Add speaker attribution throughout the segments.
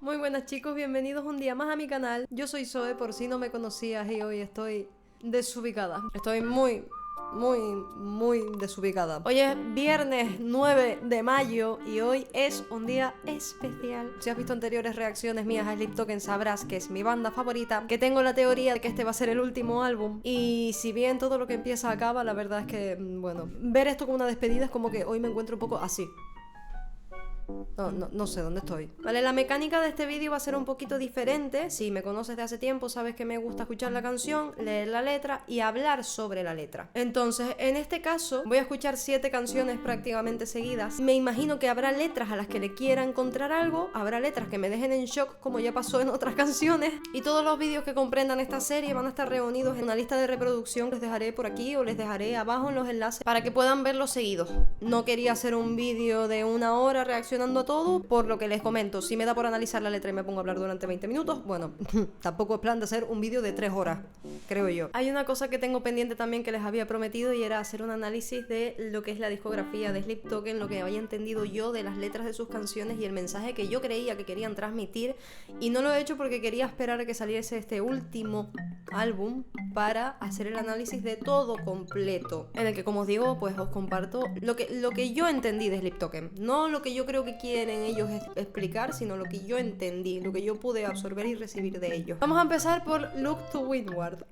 Speaker 1: Muy buenas chicos, bienvenidos un día más a mi canal. Yo soy Zoe, por si no me conocías, y hoy estoy desubicada. Estoy muy desubicada. Hoy es viernes 9 de mayo y hoy es un día especial. Si has visto anteriores reacciones mías a Sleep Token sabrás que es mi banda favorita, que tengo la teoría de que este va a ser el último álbum. Y si bien todo lo que empieza acaba, la verdad es que, bueno, ver esto como una despedida es como que hoy me encuentro un poco así. No sé dónde estoy. Vale, la mecánica de este vídeo va a ser un poquito diferente. Si me conoces de hace tiempo, sabes que me gusta escuchar la canción, leer la letra y hablar sobre la letra. Entonces, en este caso, voy a escuchar 7 canciones prácticamente seguidas. Me imagino que habrá letras a las que le quiera encontrar algo, habrá letras que me dejen en shock, como ya pasó en otras canciones. Y todos los vídeos que comprendan esta serie van a estar reunidos en una lista de reproducción. Les dejaré por aquí o les dejaré abajo en los enlaces para que puedan verlos seguidos. No quería hacer un vídeo de 1 hora reaccionando a todo, por lo que les comento, si me da por analizar la letra y me pongo a hablar durante 20 minutos, bueno, tampoco es plan de hacer un vídeo de 3 horas, creo yo. Hay una cosa que tengo pendiente también que les había prometido y era hacer un análisis de lo que es la discografía de Sleep Token, lo que había entendido yo de las letras de sus canciones y el mensaje que yo creía que querían transmitir, y no lo he hecho porque quería esperar a que saliese este último álbum para hacer el análisis de todo completo, en el que, como os digo, pues os comparto lo que yo entendí de Sleep Token, no lo que yo creo que quieren ellos explicar, sino lo que yo entendí, lo que yo pude absorber y recibir de ellos. Vamos a empezar por Look to Windward.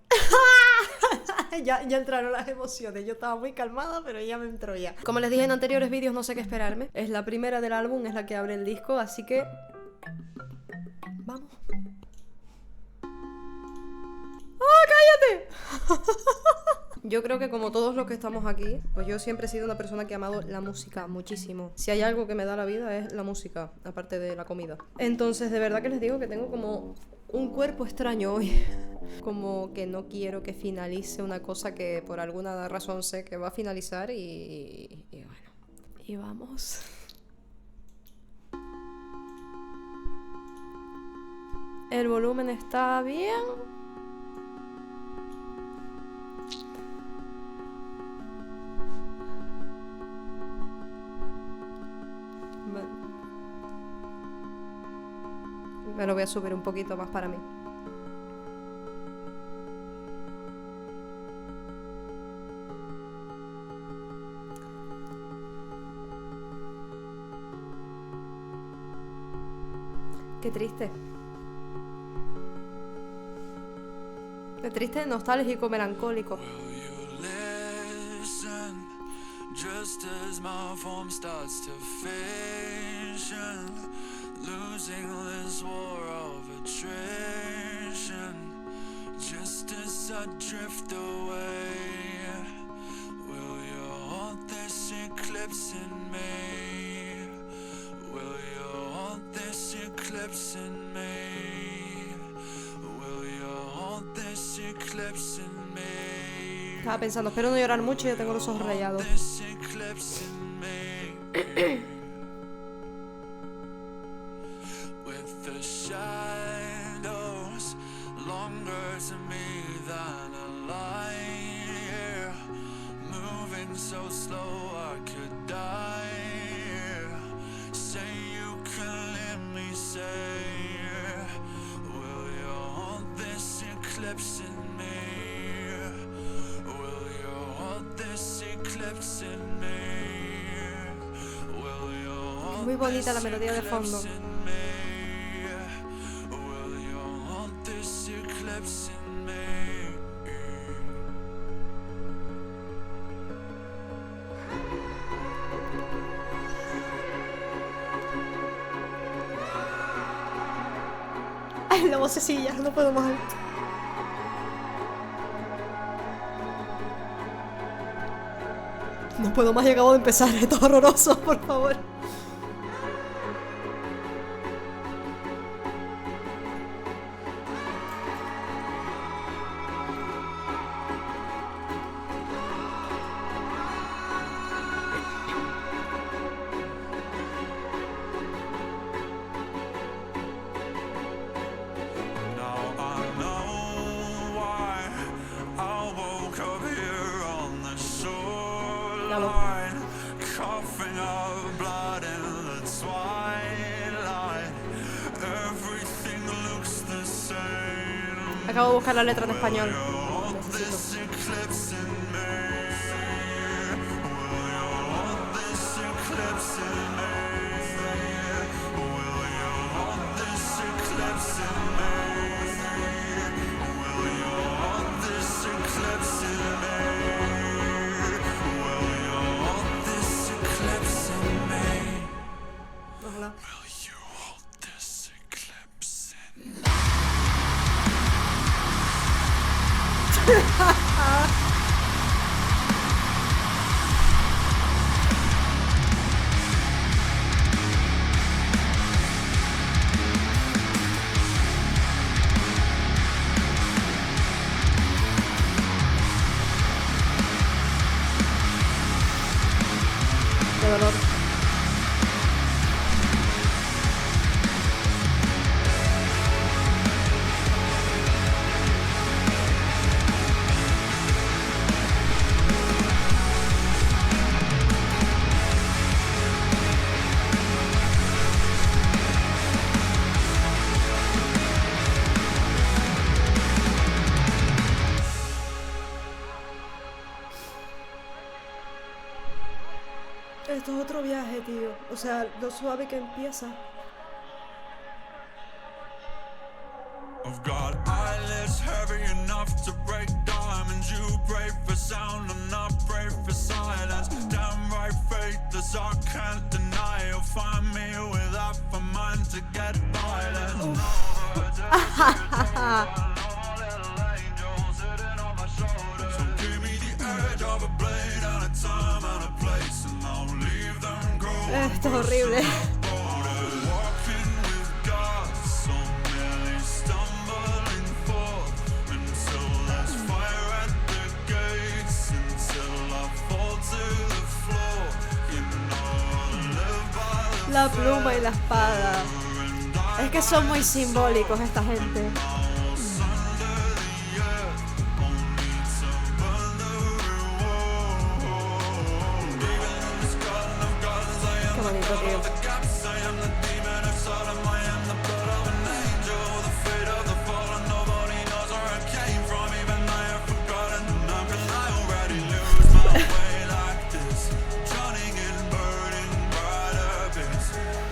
Speaker 1: ya entraron las emociones. Yo estaba muy calmada, pero ya me entró ya. Como les dije en anteriores vídeos, no sé qué esperarme. Es la primera del álbum, es la que abre el disco, así que vamos. ¡Oh, cállate! Yo creo que como todos los que estamos aquí, pues yo siempre he sido una persona que ha amado la música muchísimo. Si hay algo que me da la vida es la música, aparte de la comida. Entonces, de verdad que les digo que tengo como un cuerpo extraño hoy. Como que no quiero que finalice una cosa que por alguna razón sé que va a finalizar y bueno. Y vamos. El volumen está bien. Me lo voy a subir un poquito más para mí. Qué triste. Qué triste, nostálgico, melancólico. Just as my form starts to fashion, losing this war of attrition. Just as I drift away, will you hold this eclipse in me? Will you hold this eclipse in me? Will you hold this eclipse in me? Estaba pensando, espero no llorar mucho, yo tengo los ojos rayados. Muy bonita la melodía de fondo. Ay, la vocecilla, no puedo más. No puedo más y acabo de empezar. Esto es horroroso, por favor.
Speaker 2: Coughing up blood.
Speaker 1: Acabo de buscar la letra en español. Necesito. Ojalá. Qué dolor. Esto es otro viaje, tío. O sea, lo suave que empieza.
Speaker 2: I've got eyelids heavy enough to break diamonds. You pray for sound and I pray for silence. Damn right faithless, I can't deny. You'll find me with half a mind to get violent. So give me the edge of a blade and a time and a place, and I'll leave them cold.
Speaker 1: Esto es horrible.
Speaker 2: Walking with God, so merely stumbling forth until there's fire at the gates, until I fall to the floor. You know I live by the
Speaker 1: La pluma y la espada. Es que son muy simbólicos esta gente.
Speaker 2: walls under the earth, only to burn the reward. Even in this garden of gardens, I am
Speaker 1: Qué bonito, tío.
Speaker 2: the gaps, I am the demon of Sodom, I am the blood of an angel, the fate of the fallen. Nobody knows where I came from, even I have forgotten. How can I already lose my way like this? Drowning in burning bright abyss.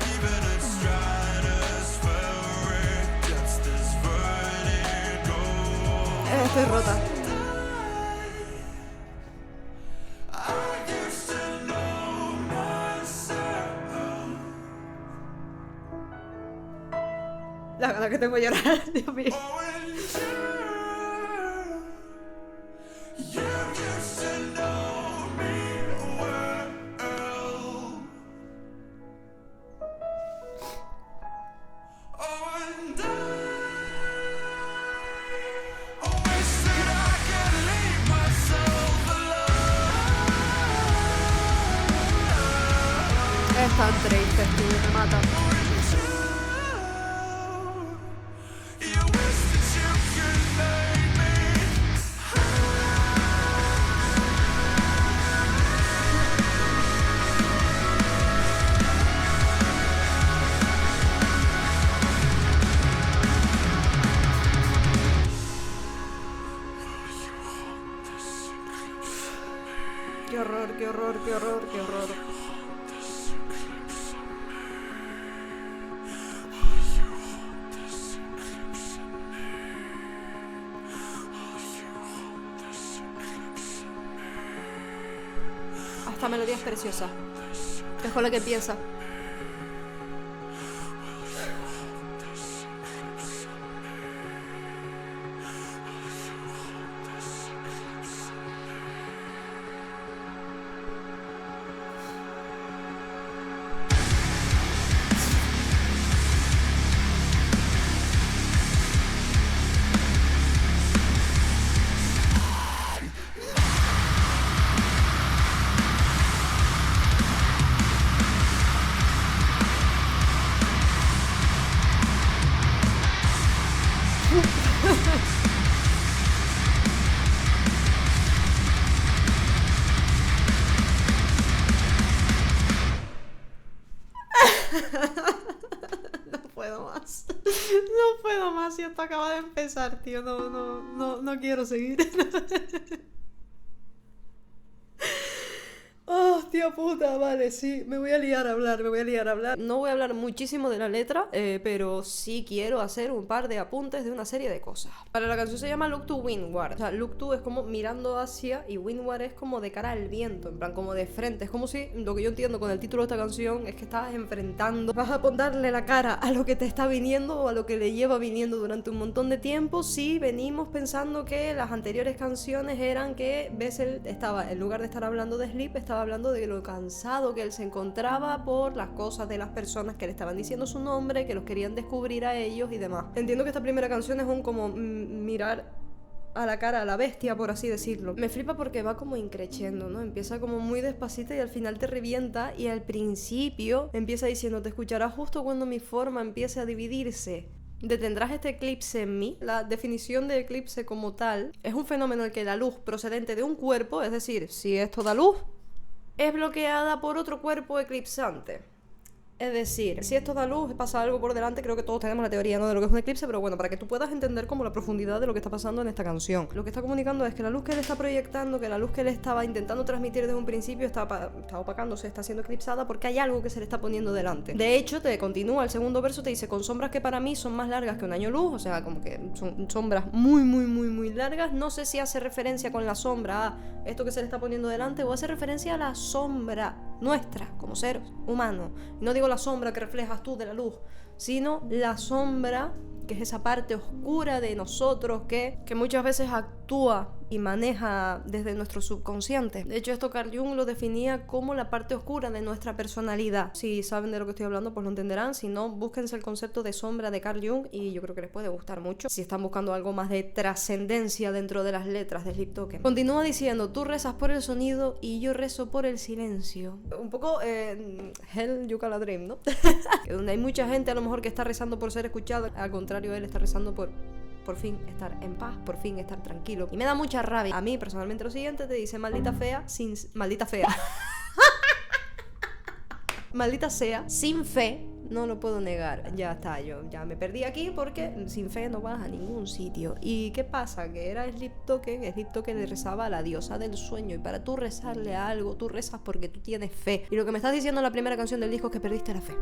Speaker 2: Even in stratospheric depths, this vertigo.
Speaker 1: Estoy rota.
Speaker 2: I used to know myself.
Speaker 1: La gana que tengo de llorar, Dios mío.
Speaker 2: Oh, and you used to know me well. Oh, and I wish that I could leave myself alone.
Speaker 1: Es tan triste, tío, me mata.
Speaker 2: You wish that you could make me.
Speaker 1: Qué horror, qué horror, qué horror, qué horror. Esta melodía es preciosa. Es con la que empieza. No puedo más. No puedo más, si esto acaba de empezar, tío. No quiero seguir. Oh, tío puta, vale, sí, me voy a liar a hablar. No voy a hablar muchísimo de la letra, pero sí quiero hacer un par de apuntes de una serie de cosas. Para la canción se llama Look to Windward. O sea, Look to es como mirando hacia y Windward es como de cara al viento, en plan como de frente. Es como si, lo que yo entiendo con el título de esta canción es que estás enfrentando, vas a darle la cara a lo que te está viniendo o a lo que le lleva viniendo durante un montón de tiempo. Si venimos pensando que las anteriores canciones eran que Bessel estaba, en lugar de estar hablando de Sleep, estaba hablando de lo cansado que él se encontraba por las cosas de las personas que le estaban diciendo su nombre, que los querían descubrir a ellos y demás. Entiendo que esta primera canción es un como mirar a la cara a la bestia, por así decirlo. Me flipa porque va como increciendo, ¿no? Empieza como muy despacito y al final te revienta, y al principio empieza diciendo: te escucharás justo cuando mi forma empiece a dividirse. ¿Detendrás este eclipse en mí? La definición de eclipse como tal es un fenómeno en el que la luz procedente de un cuerpo, es decir, si esto da luz, es bloqueada por otro cuerpo eclipsante. Es decir, si esto da luz, pasa algo por delante. Creo que todos tenemos la teoría, ¿no?, de lo que es un eclipse, pero bueno, para que tú puedas entender como la profundidad de lo que está pasando en esta canción. Lo que está comunicando es que la luz que él está proyectando, que la luz que él estaba intentando transmitir desde un principio está opacándose, está siendo eclipsada porque hay algo que se le está poniendo delante. De hecho, te continúa el segundo verso, te dice: con sombras que para mí son más largas que un año luz. O sea, como que son sombras muy largas. No sé si hace referencia con la sombra a esto que se le está poniendo delante, o hace referencia a la sombra nuestra como seres humanos. Y no digo la sombra que reflejas tú de la luz, sino la sombra que es esa parte oscura de nosotros que muchas veces actúa y maneja desde nuestro subconsciente. De hecho, esto Carl Jung lo definía como la parte oscura de nuestra personalidad. Si saben de lo que estoy hablando, pues lo entenderán. Si no, búsquense el concepto de sombra de Carl Jung y yo creo que les puede gustar mucho si están buscando algo más de trascendencia dentro de las letras de Sleep Token. Continúa diciendo: tú rezas por el sonido y yo rezo por el silencio. Un poco Hell Yucca Dream, ¿no? Que donde hay mucha gente a lo mejor que está rezando por ser escuchado, al contrario, él está rezando por fin estar en paz, por fin estar tranquilo. Y me da mucha rabia. A mí personalmente lo siguiente te dice: maldita fea, maldita fea. Maldita sea, sin fe no lo puedo negar. Ya está, yo ya me perdí aquí porque sin fe no vas a ningún sitio. ¿Y qué pasa? Que era Sleep Token le rezaba a la diosa del sueño, y para tú rezarle a algo, tú rezas porque tú tienes fe. Y lo que me estás diciendo en la primera canción del disco es que perdiste la fe.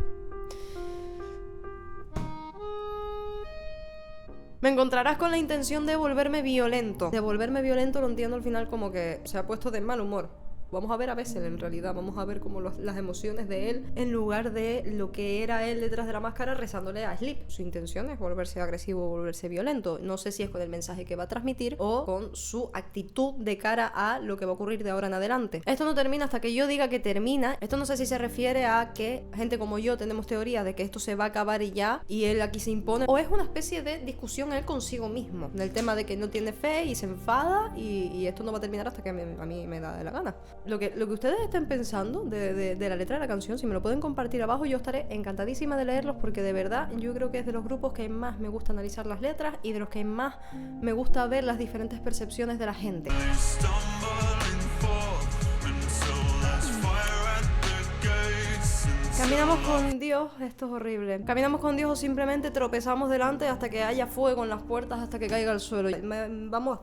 Speaker 1: Me encontrarás con la intención de volverme violento. De volverme violento lo entiendo al final como que se ha puesto de mal humor. Vamos a ver a Bessel en realidad, vamos a ver como las emociones de él en lugar de lo que era él detrás de la máscara rezándole a Sleep. Su intención es volverse agresivo o volverse violento. No sé si es con el mensaje que va a transmitir o con su actitud de cara a lo que va a ocurrir de ahora en adelante. Esto no termina hasta que yo diga que termina. Esto no sé si se refiere a que gente como yo tenemos teoría de que esto se va a acabar y ya, y él aquí se impone, o es una especie de discusión él consigo mismo, del tema de que no tiene fe y se enfada y esto no va a terminar hasta que a mí me da de la gana. Lo que ustedes estén pensando de la letra de la canción, si me lo pueden compartir abajo, yo estaré encantadísima de leerlos, porque de verdad yo creo que es de los grupos que más me gusta analizar las letras y de los que más me gusta ver las diferentes percepciones de la gente. Caminamos con Dios, esto es horrible. Caminamos con Dios o simplemente tropezamos delante hasta que haya fuego en las puertas, hasta que caiga al suelo. Vamos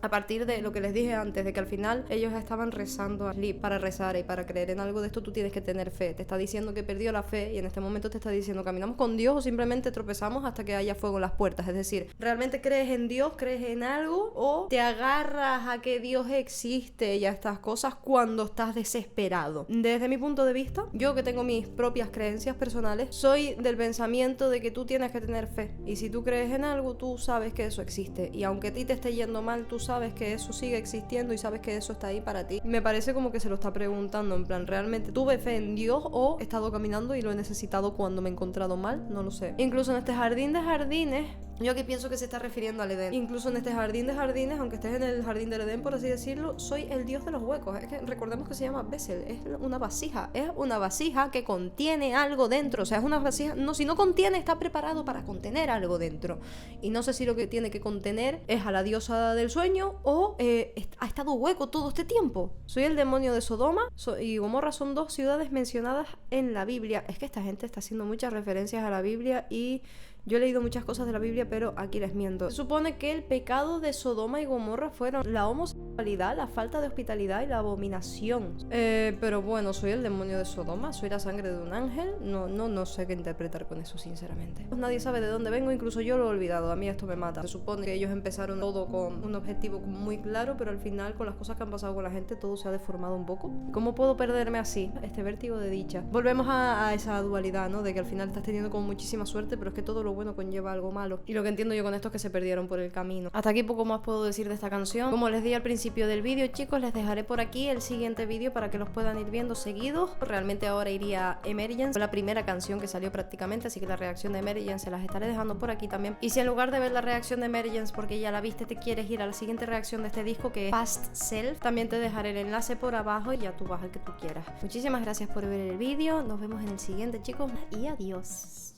Speaker 1: a partir de lo que les dije antes, de que al final ellos estaban rezando a Sleep. Para rezar y para creer en algo de esto tú tienes que tener fe. Te está diciendo que perdió la fe y en este momento te está diciendo: caminamos con Dios o simplemente tropezamos hasta que haya fuego en las puertas. Es decir, ¿realmente crees en Dios, crees en algo, o te agarras a que Dios existe y a estas cosas cuando estás desesperado? Desde mi punto de vista, yo que tengo mis propias creencias personales, soy del pensamiento de que tú tienes que tener fe, y si tú crees en algo, tú sabes que eso existe, y aunque a ti te esté yendo mal, tú sabes que eso sigue existiendo y sabes que eso está ahí para ti. Me parece como que se lo está preguntando, en plan, ¿realmente tuve fe en Dios o he estado caminando y lo he necesitado cuando me he encontrado mal? No lo sé. Incluso en este jardín de jardines, yo aquí pienso que se está refiriendo al Edén. Incluso en este jardín de jardines, aunque estés en el jardín del Edén, por así decirlo, soy el dios de los huecos. Es que recordemos que se llama Bessel, es una vasija. Es una vasija que contiene algo dentro. O sea, es una vasija, no, si no contiene, está preparado para contener algo dentro. Y no sé si lo que tiene que contener es a la diosa del sueño o ha estado hueco todo este tiempo. Soy el demonio de Sodoma y Gomorra, son dos ciudades mencionadas en la Biblia. Es que esta gente está haciendo muchas referencias a la Biblia y Yo he leído muchas cosas de la Biblia, pero aquí les miento. Se supone que el pecado de Sodoma y Gomorra fueron la homosexualidad, la falta de hospitalidad y la abominación. Pero bueno, soy el demonio de Sodoma, soy la sangre de un ángel. No sé qué interpretar con eso, sinceramente. Nadie sabe de dónde vengo, incluso yo lo he olvidado. A mí esto me mata. Se supone que ellos empezaron todo con un objetivo como muy claro, pero al final, con las cosas que han pasado con la gente, todo se ha deformado un poco. ¿Cómo puedo perderme así? Este vértigo de dicha. Volvemos a esa dualidad, ¿no? De que al final estás teniendo como muchísima suerte, pero es que todo lo bueno conlleva algo malo. Y lo que entiendo yo con esto es que se perdieron por el camino. Hasta aquí poco más puedo decir de esta canción. Como les di al principio del vídeo, chicos, les dejaré por aquí el siguiente vídeo para que los puedan ir viendo seguidos. Realmente ahora iría a Emergence, fue la primera canción que salió prácticamente, así que la reacción de Emergence se las estaré dejando por aquí también. Y si en lugar de ver la reacción de Emergence porque ya la viste, te quieres ir a la siguiente reacción de este disco, que es Past Self, también te dejaré el enlace por abajo y ya tú vas al que tú quieras. Muchísimas gracias por ver el vídeo, nos vemos en el siguiente, chicos, y adiós.